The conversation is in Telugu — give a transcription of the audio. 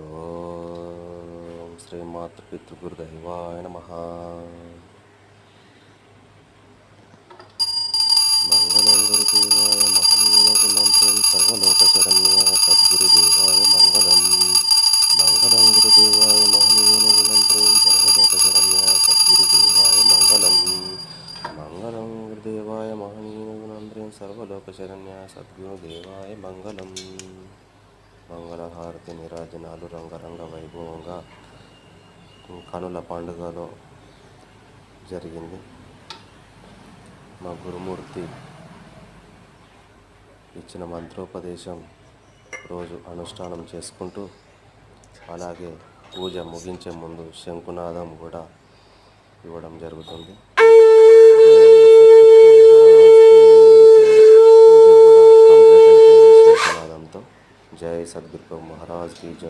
ఓం శ్రీమాతృపితృగురుదైవాయ నమః. మంగళం గురుదేవాయ మహనీయ గుణంత్రం సర్వలోకశరణ్య సద్గురుదేవాయ మంగళం. మంగళం గురుదేవాయ మహనీయ గుణంత్రం సర్వలోకశరణ్య సద్గురుదేవాయ మంగళం. మంగళం గురుదేవాయ మహనీయ గుణంత్రం సర్వలోకశరణ్య సద్గురుదేవాయ మంగళం. మంగళహారతి నిరాజనాలు రంగరంగ వైభవంగా కనుల పండుగలో జరిగింది. మా గురుమూర్తి ఇచ్చిన మంత్రోపదేశం రోజు అనుష్ఠానం చేసుకుంటూ, అలాగే పూజ ముగించే ముందు శంకునాదం కూడా ఇవ్వడం జరుగుతుంది. పూజ కూడా కంప్లీట్ అయిపోయింది శంకునాదంతో. జై సద్గురు మహారాజ్ కి జై.